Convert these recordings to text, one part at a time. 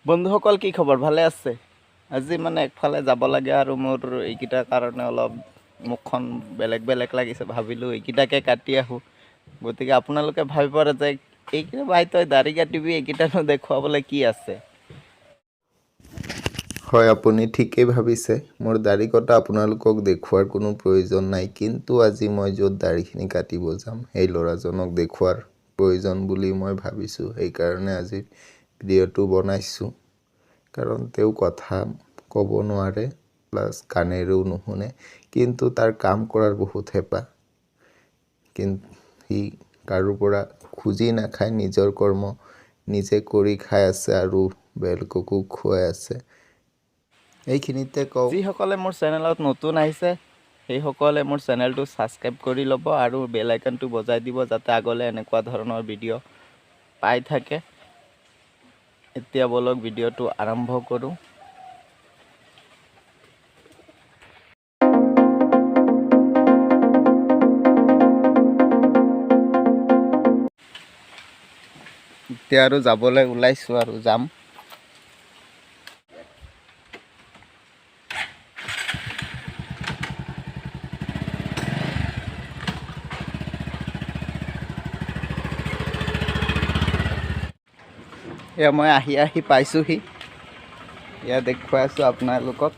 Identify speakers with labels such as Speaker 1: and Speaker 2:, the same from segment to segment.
Speaker 1: বন্ধুসকল কি খবৰ ভালে আছে আজি মানে একফালে যাব লাগে আৰু মোৰ এইকিটা কাৰণে অলপ মুখখন বেলেগ বেলেগ লাগিছে ভাবিলো এইকিটাকে কাটি আহো গতিকে আপোনালোকে ভাবি পাৰে যে এইকিটা ভাই তই দাড়ি কাটিবি এইকিটানো দেখুৱাবলৈ কি আছে
Speaker 2: হয় আপুনি ঠিকই ভাবিছে মোৰ দাড়ি কটা আপোনালোকক দেখুৱাৰ কোনো প্ৰয়োজন নাই কিন্তু আজি মই য'ত দাড়িখিনি কাটিব যাম এই ল'ৰাজনক দেখুৱাৰ প্ৰয়োজন বুলি মই ভাবিছো এই কাৰণে আজি ভিডিঅ'টো বনাইছো কাৰণ তেও কথা ক'ব নোৱাৰে প্লাস কানেৰেও নুশুনে কিন্তু তাৰ কাম কৰাৰ বহুত হেপা কিন্তু হি কাৰো পৰা খুজি নাখায় নিজৰ কৰ্ম নিজে কৰি খাই আছে আৰু বেলককো খুৱাই আছে এইখিনিতে কওঁ
Speaker 1: যিসকলে মোৰ চেনেলত নতুন আহিছে সেইসকলে মোৰ চেনেলটো সাবস্ক্ৰাইব কৰি ল'ব আৰু বেল আইকনটো বজাই দিব যাতে আগলৈ এনেকুৱা ধৰণৰ ভিডিঅ' পাই থাকে এতিয়া বলক ভিডিঅ'টো আৰম্ভ কৰোঁ এতিয়া আৰু যাবলৈ ওলাইছো আৰু যাম এয়া মই আহি পাইছোহি এয়া দেখুৱাই আছো আপোনালোকক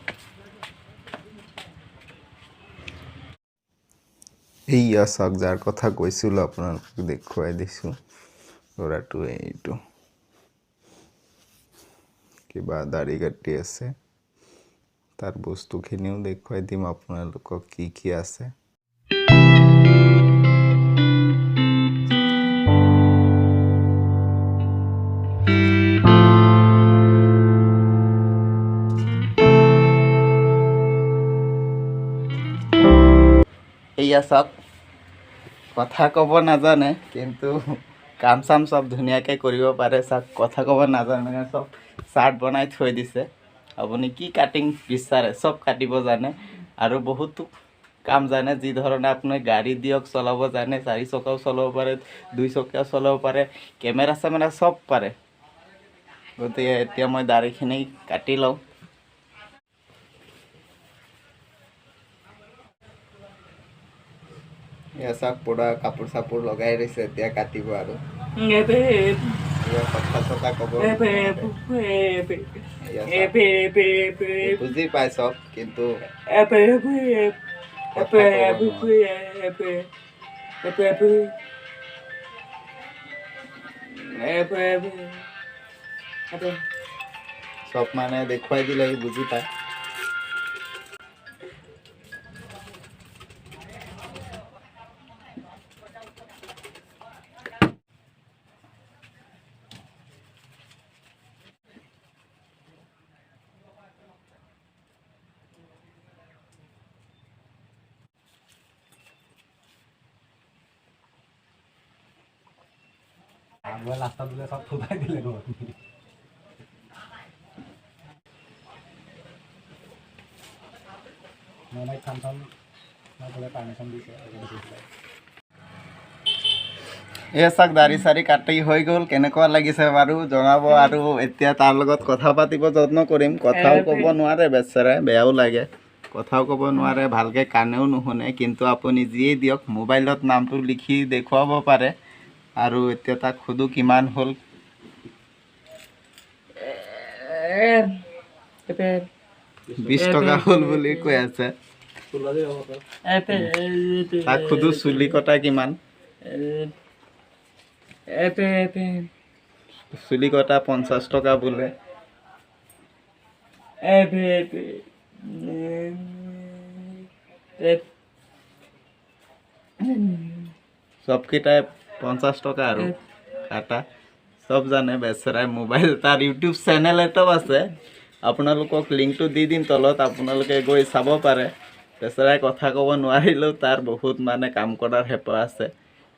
Speaker 2: এইয়া চাওক যাৰ কথা কৈছিলোঁ আপোনালোকক দেখুৱাই দিছোঁ ল'ৰাটো এইটো কিবা দাড়ি কাটি আছে তাৰ বস্তুখিনিও দেখুৱাই দিম আপোনালোকক কি আছে
Speaker 1: এইয়া চাওক কথা ক'ব নাজানে কিন্তু কাম চাম সব ধুনীয়াকৈ কৰিব পাৰে চাওক কথা ক'ব নাজানে সব চাৰ্ট বনাই থৈ দিছে আপুনি কি কাটিং বিচাৰে সব কাটিব জানে আৰু বহুতো কাম জানে যি ধৰণে আপুনি গাড়ী দিয়ক চলাব জানে 4 চকাও চলাব পাৰে 2 চকাও চলাব পাৰে কেমেৰা চেমেৰা সব পাৰে গতিকে এতিয়া মই দাড়িখিনি কাটি লওঁ ऐसा पूरा कापूर सापूर लगाई रही से त्या काटिब आरो बुझी पाए सब किंतु सब माने देखुवाई दिले बुझी पाए
Speaker 3: आगुआ रास्ता दिले सब फुटाई दिले घर मैं खान पार्मिशन दिसे
Speaker 1: চাক দাড়ি চাৰি কাটি হৈ গ'ল কেনেকুৱা লাগিছে বাৰু জনাব আৰু এতিয়া তাৰ লগত কথা পাতিব যত্ন কৰিম কথাও ক'ব নোৱাৰে বেচাৰা বেয়াও লাগে কথাও ক'ব নোৱাৰে ভালকৈ কাণেও নুশুনে কিন্তু আপুনি যিয়ে দিয়ক মোবাইলত নামটো লিখি দেখুৱাব পাৰে আৰু এতিয়া তাক খুদু কিমান হ'ল 20 টকা হ'ল বুলি কৈ আছে তাক খুদু চুলি কটা কিমান চুলি কটা 50 টকা বোলে সবকেইটাই 50 টকা আৰু কাটা সব জানে বেচাৰাই মোবাইল তাৰ ইউটিউব চেনেল এটাও আছে আপোনালোকক লিংকটো দি দিম তলত আপোনালোকে গৈ চাব পাৰে বেচাৰাই কথা ক'ব নোৱাৰিলেও তাৰ বহুত মানে কাম কৰাৰ হেঁপাহ আছে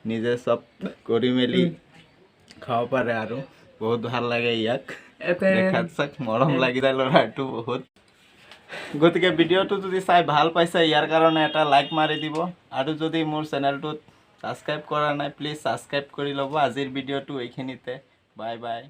Speaker 1: নিজে সব কৰি মেলি খাব পাৰে আৰু বহুত ভাল লাগে ইয়াক দেখাত চাক মৰম লাগি যায় ল'ৰাটো বহুত গতিকে ভিডিঅ'টো যদি চাই ভাল পাইছে ইয়াৰ কাৰণে এটা লাইক মাৰি দিব আৰু যদি মোৰ চেনেলটোত সাবস্ক্ৰাইব কৰা নাই প্লিজ সাবস্ক্ৰাইব কৰি ল'ব আজিৰ ভিডিঅ'টো এইখিনিতে বাই বাই